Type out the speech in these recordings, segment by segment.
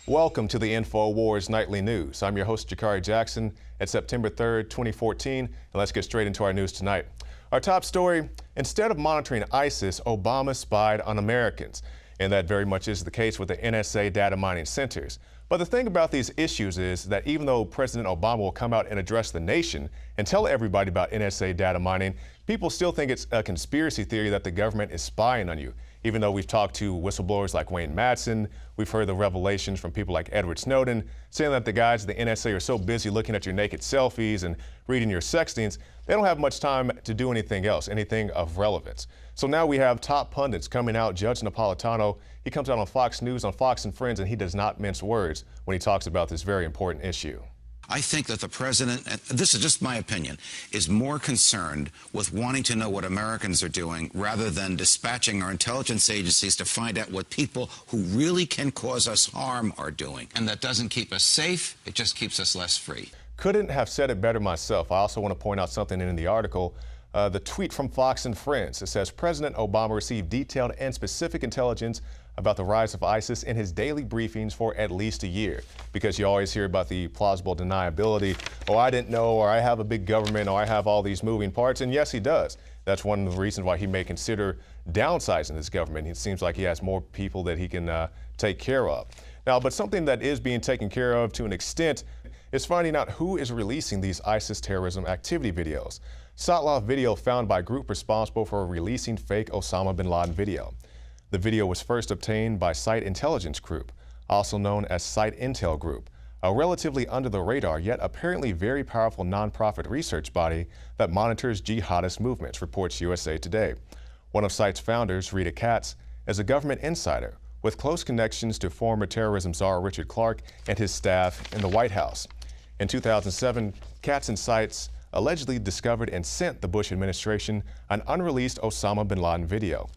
Welcome to the INFOWARS Nightly News. I'm your host, Jakari Jackson. It's September 3rd, 2014, and let's get straight into our news tonight. Our top story, instead of monitoring ISIS, Obama spied on Americans. And that very much is the case with the NSA data mining centers. But the thing about these issues is that even though President Obama will come out and address the nation and tell everybody about NSA data mining, people still think it's a conspiracy theory that the government is spying on you. Even though we've talked to whistleblowers like Wayne Madsen, we've heard the revelations from people like Edward Snowden, saying that the guys at the NSA are so busy looking at your naked selfies and reading your sextings, they don't have much time to do anything else, anything of relevance. So now we have top pundits coming out. Judge Napolitano, he comes out on Fox News, on Fox and Friends, and he does not mince words when he talks about this very important issue. I think that the president, and this is just my opinion, is more concerned with wanting to know what Americans are doing rather than dispatching our intelligence agencies to find out what people who really can cause us harm are doing. And that doesn't keep us safe, it just keeps us less free. Couldn't have said it better myself. I also want to point out something in the article. The tweet from Fox and Friends. It says President Obama received detailed and specific intelligence about the rise of ISIS in his daily briefings for at least a year. Because you always hear about the plausible deniability. Oh, I didn't know, or I have a big government, or I have all these moving parts. And yes, he does. That's one of the reasons why he may consider downsizing this government. It seems like he has more people that he can take care of. Now, but something that is being taken care of to an extent is finding out who is releasing these ISIS terrorism activity videos. Sought video found by group responsible for releasing fake Osama bin Laden video. The video was first obtained by Site Intelligence Group, also known as Site Intel Group, a relatively under-the-radar yet apparently very powerful nonprofit research body that monitors jihadist movements, reports USA Today. One of Site's founders, Rita Katz, is a government insider with close connections to former terrorism czar Richard Clarke and his staff in the White House. In 2007, Katz and Site allegedly discovered and sent the Bush administration an unreleased Osama bin Laden video.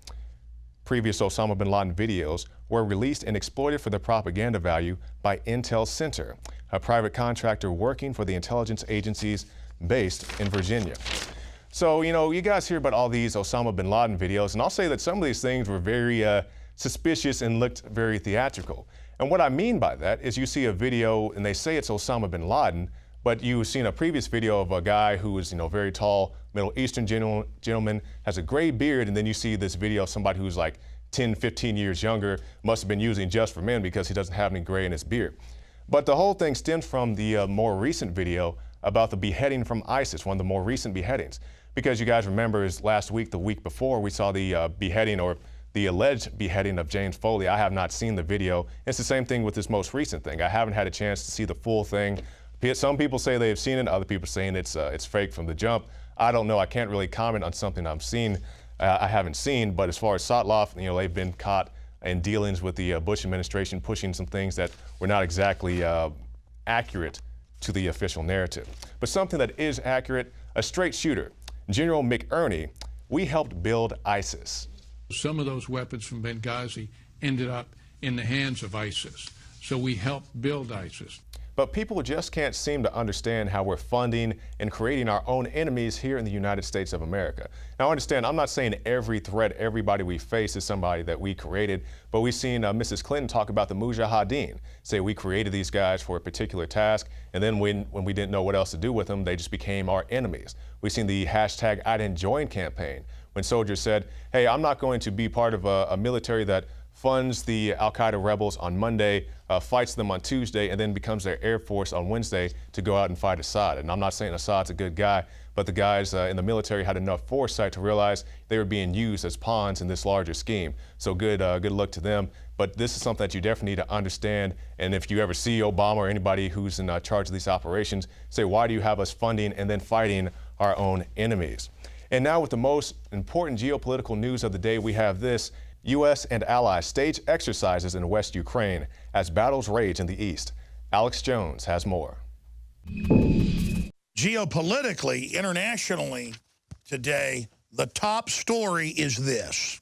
Previous Osama bin Laden videos were released and exploited for their propaganda value by Intel Center, a private contractor working for the intelligence agencies based in Virginia. So, you guys hear about all these Osama bin Laden videos, and I'll say that some of these things were very suspicious and looked very theatrical. And what I mean by that is you see a video and they say it's Osama bin Laden, but you've seen a previous video of a guy who is, very tall, Middle Eastern gentleman, has a gray beard, and then you see this video of somebody who's like 10, 15 years younger, must have been using just for men because he doesn't have any gray in his beard. But the whole thing stems from the more recent video about the beheading from ISIS, one of the more recent beheadings. Because you guys remember is last week, the week before, we saw the beheading or the alleged beheading of James Foley. I have not seen the video. It's the same thing with this most recent thing. I haven't had a chance to see the full thing. Some people say they've seen it, other people saying it's fake from the jump. I don't know. I can't really comment on something I haven't seen. But as far as Sotloff, they've been caught in dealings with the Bush administration, pushing some things that were not exactly accurate to the official narrative. But something that is accurate, a straight shooter, General McInerney, we helped build ISIS. Some of those weapons from Benghazi ended up in the hands of ISIS. So we helped build ISIS. But people just can't seem to understand how we're funding and creating our own enemies here in the United States of America. Now, understand, I'm not saying every threat, everybody we face is somebody that we created, but we've seen Mrs. Clinton talk about the Mujahideen, say we created these guys for a particular task, and then when we didn't know what else to do with them, they just became our enemies. We've seen the hashtag I didn't join campaign, when soldiers said, hey, I'm not going to be part of a military that funds the al-Qaeda rebels on Monday, fights them on Tuesday, and then becomes their air force on Wednesday to go out and fight Assad. And I'm not saying Assad's a good guy, but the guys in the military had enough foresight to realize they were being used as pawns in this larger scheme. So good luck to them. But this is something that you definitely need to understand. And if you ever see Obama or anybody who's in charge of these operations, say, why do you have us funding and then fighting our own enemies? And now with the most important geopolitical news of the day, we have this. U.S. and allies stage exercises in West Ukraine as battles rage in the east. Alex Jones has more. Geopolitically, internationally today, the top story is this.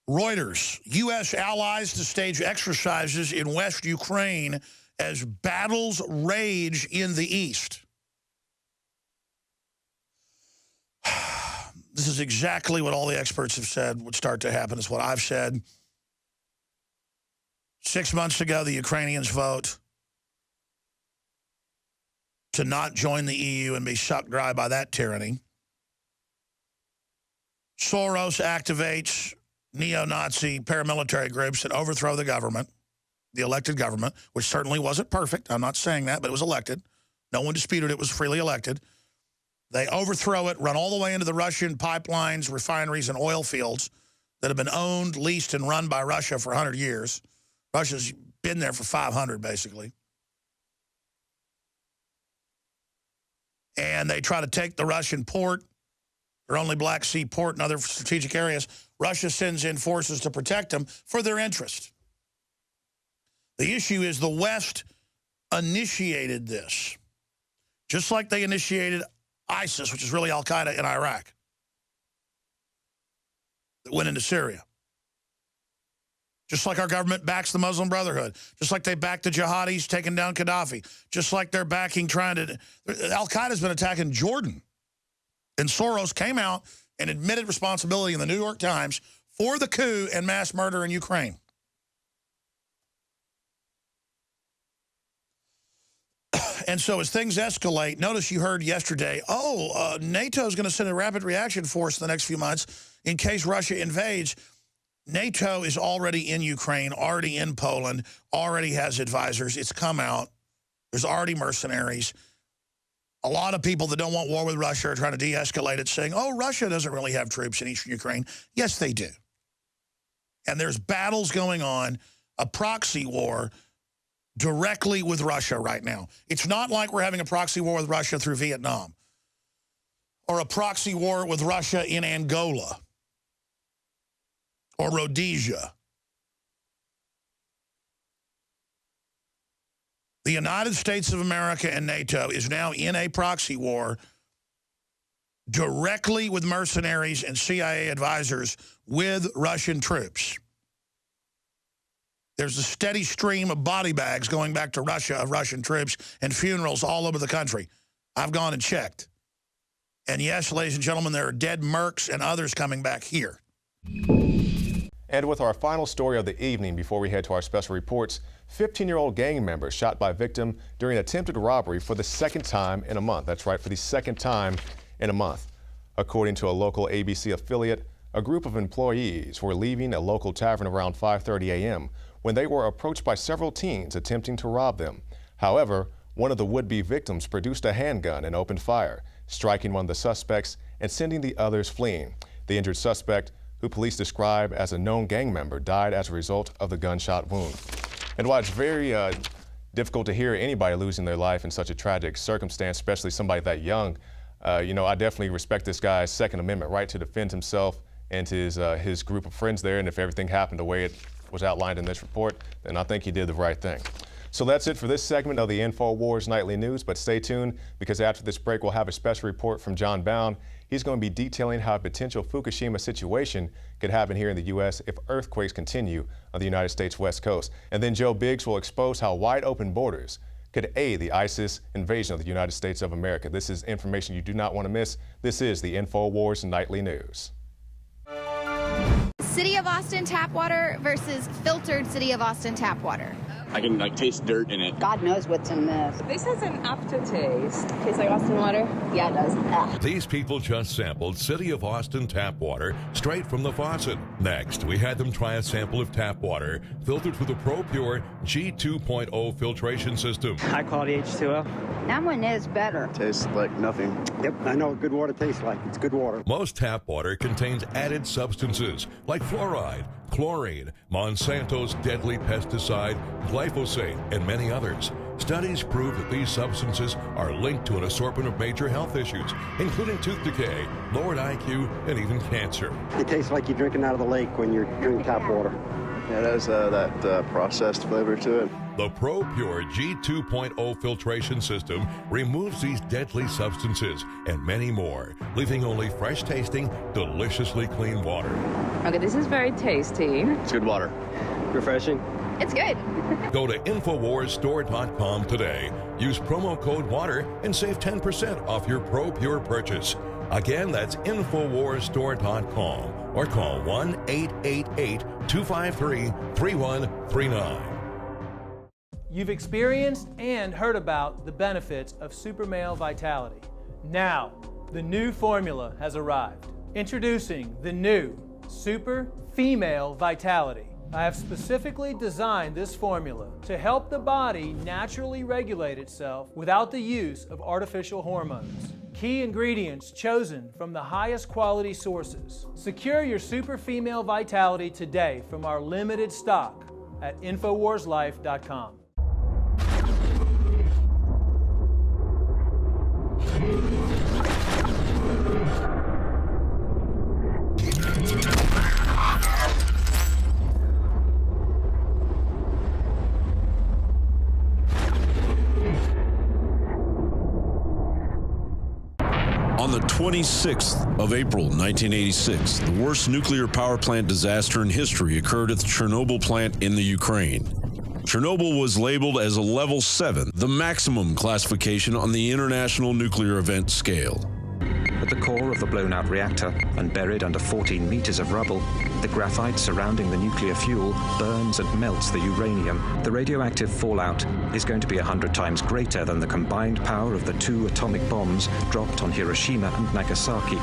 Reuters, U.S. allies to stage exercises in West Ukraine as battles rage in the east. This is exactly what all the experts have said would start to happen. It's what I've said. 6 months ago, the Ukrainians vote to not join the EU and be sucked dry by that tyranny. Soros activates neo-Nazi paramilitary groups that overthrow the government, the elected government, which certainly wasn't perfect. I'm not saying that, but it was elected. No one disputed it was freely elected. They overthrow it, run all the way into the Russian pipelines, refineries, and oil fields that have been owned, leased, and run by Russia for 100 years. Russia's been there for 500, basically. And they try to take the Russian port, their only Black Sea port and other strategic areas. Russia sends in forces to protect them for their interest. The issue is the West initiated this, just like they initiated ISIS, which is really al-Qaeda in Iraq, that went into Syria. Just like our government backs the Muslim Brotherhood. Just like they backed the jihadis taking down Gaddafi. Just like they're backing trying to... Al-Qaeda's been attacking Jordan. And Soros came out and admitted responsibility in the New York Times for the coup and mass murder in Ukraine. And so as things escalate, notice you heard yesterday, NATO's going to send a rapid reaction force in the next few months in case Russia invades. NATO is already in Ukraine, already in Poland, already has advisors. It's come out. There's already mercenaries. A lot of people that don't want war with Russia are trying to de-escalate it, saying, oh, Russia doesn't really have troops in eastern Ukraine. Yes, they do. And there's battles going on, a proxy war directly with Russia right now. It's not like we're having a proxy war with Russia through Vietnam or a proxy war with Russia in Angola or Rhodesia. The United States of America and NATO is now in a proxy war directly with mercenaries and CIA advisors with Russian troops. There's a steady stream of body bags going back to Russia of Russian troops and funerals all over the country. I've gone and checked. And yes, ladies and gentlemen, there are dead mercs and others coming back here. And with our final story of the evening before we head to our special reports, 15-year-old gang member shot by victim during attempted robbery for the second time in a month. That's right, for the second time in a month. According to a local ABC affiliate, a group of employees were leaving a local tavern around 5:30 a.m. when they were approached by several teens attempting to rob them. However, one of the would-be victims produced a handgun and opened fire, striking one of the suspects and sending the others fleeing. The injured suspect, who police describe as a known gang member, died as a result of the gunshot wound. And while it's very difficult to hear anybody losing their life in such a tragic circumstance, especially somebody that young, I definitely respect this guy's Second Amendment right to defend himself and his group of friends there. And if everything happened the way it was outlined in this report, then I think he did the right thing. So that's it for this segment of the InfoWars Nightly News, but stay tuned because after this break we'll have a special report from John Bound. He's going to be detailing how a potential Fukushima situation could happen here in the U.S. if earthquakes continue on the United States West Coast. And then Joe Biggs will expose how wide open borders could aid the ISIS invasion of the United States of America. This is information you do not want to miss. This is the InfoWars Nightly News. City of Austin tap water versus filtered City of Austin tap water. I can taste dirt in it. God knows what's in this. This has an aftertaste. Tastes like Austin water? Yeah, it does. Ugh. These people just sampled City of Austin tap water straight from the faucet. Next, we had them try a sample of tap water filtered through the ProPure G2.0 filtration system. High quality H2O. That one is better. Tastes like nothing. Yep, I know what good water tastes like. It's good water. Most tap water contains added substances like fluoride, chlorine, Monsanto's deadly pesticide, glyphosate, and many others. Studies prove that these substances are linked to an assortment of major health issues, including tooth decay, lowered IQ, and even cancer. It tastes like you're drinking out of the lake when you're drinking tap water. Yeah, it has that processed flavor to it. The ProPure G2.0 filtration system removes these deadly substances and many more, leaving only fresh-tasting, deliciously clean water. Okay, this is very tasty. It's good water. Refreshing. It's good. Go to InfoWarsStore.com today. Use promo code WATER and save 10% off your ProPure purchase. Again, that's InfoWarsStore.com or call 1-888-253-3139. You've experienced and heard about the benefits of Super Male Vitality. Now, the new formula has arrived. Introducing the new Super Female Vitality. I have specifically designed this formula to help the body naturally regulate itself without the use of artificial hormones. Key ingredients chosen from the highest quality sources. Secure your Super Female Vitality today from our limited stock at InfoWarsLife.com. On the 26th of April, 1986, the worst nuclear power plant disaster in history occurred at the Chernobyl plant in the Ukraine. Chernobyl was labeled as a level 7, the maximum classification on the International Nuclear Event Scale. At the core of the blown-out reactor, and buried under 14 meters of rubble, the graphite surrounding the nuclear fuel burns and melts the uranium. The radioactive fallout is going to be 100 times greater than the combined power of the 2 atomic bombs dropped on Hiroshima and Nagasaki.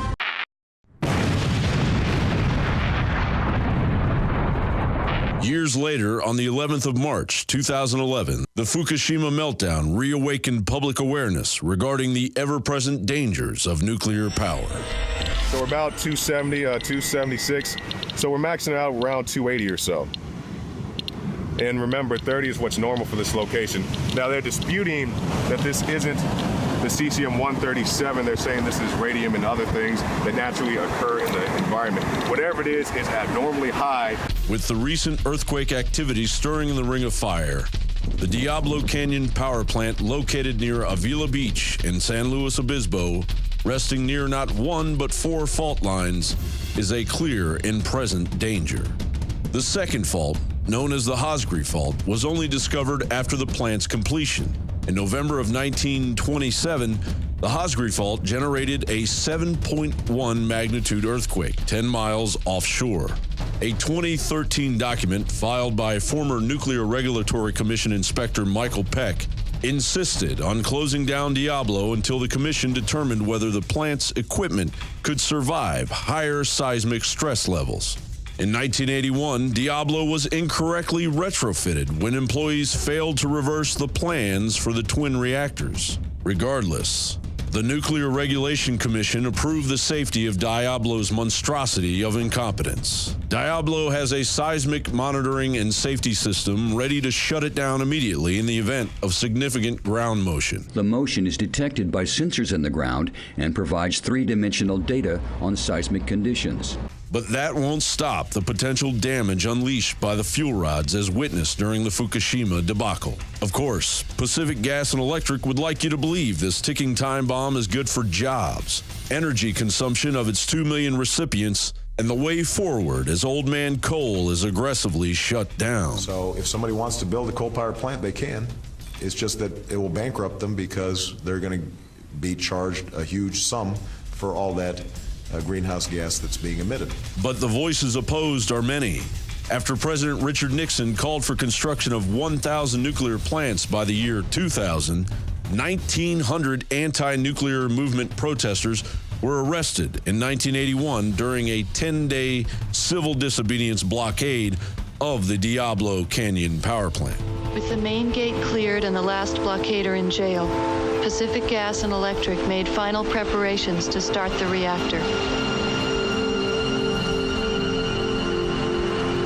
Years later, on the 11th of March, 2011, the Fukushima meltdown reawakened public awareness regarding the ever-present dangers of nuclear power. So we're about 270, 276. So we're maxing out around 280 or so. And remember, 30 is what's normal for this location. Now they're disputing that this isn't the cesium-137. They're saying this is radium and other things that naturally occur in the environment. Whatever it is abnormally high. With the recent earthquake activity stirring in the Ring of Fire, the Diablo Canyon power plant located near Avila Beach in San Luis Obispo, resting near not 1 but 4 fault lines, is a clear and present danger. The second fault, known as the Hosgri Fault, was only discovered after the plant's completion. In November of 1927, the Hosgri Fault generated a 7.1 magnitude earthquake 10 miles offshore. A 2013 document filed by former Nuclear Regulatory Commission Inspector Michael Peck insisted on closing down Diablo until the commission determined whether the plant's equipment could survive higher seismic stress levels. In 1981, Diablo was incorrectly retrofitted when employees failed to reverse the plans for the twin reactors. Regardless, the Nuclear Regulation Commission approved the safety of Diablo's monstrosity of incompetence. Diablo has a seismic monitoring and safety system ready to shut it down immediately in the event of significant ground motion. The motion is detected by sensors in the ground and provides 3-dimensional data on seismic conditions. But that won't stop the potential damage unleashed by the fuel rods as witnessed during the Fukushima debacle. Of course, Pacific Gas and Electric would like you to believe this ticking time bomb is good for jobs, energy consumption of its 2 million recipients, and the way forward as old man coal is aggressively shut down. So if somebody wants to build a coal-powered plant, they can. It's just that it will bankrupt them because they're going to be charged a huge sum for all that greenhouse gas that's being emitted. But the voices opposed are many. After President Richard Nixon called for construction of 1,000 nuclear plants by the year 2000, 1,900 anti-nuclear movement protesters were arrested in 1981 during a 10-day civil disobedience blockade of the Diablo Canyon power plant. With the main gate cleared and the last blockader in jail, Pacific Gas and Electric made final preparations to start the reactor.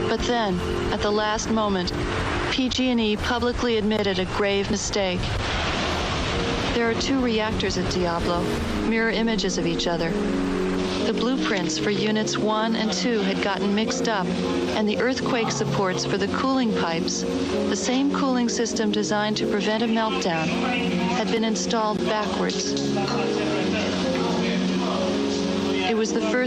But then, at the last moment, PG&E publicly admitted a grave mistake. There are 2 reactors at Diablo, mirror images of each other. The blueprints for Units 1 and 2 had gotten mixed up, and the earthquake supports for the cooling pipes, the same cooling system designed to prevent a meltdown, had been installed backwards. It was the first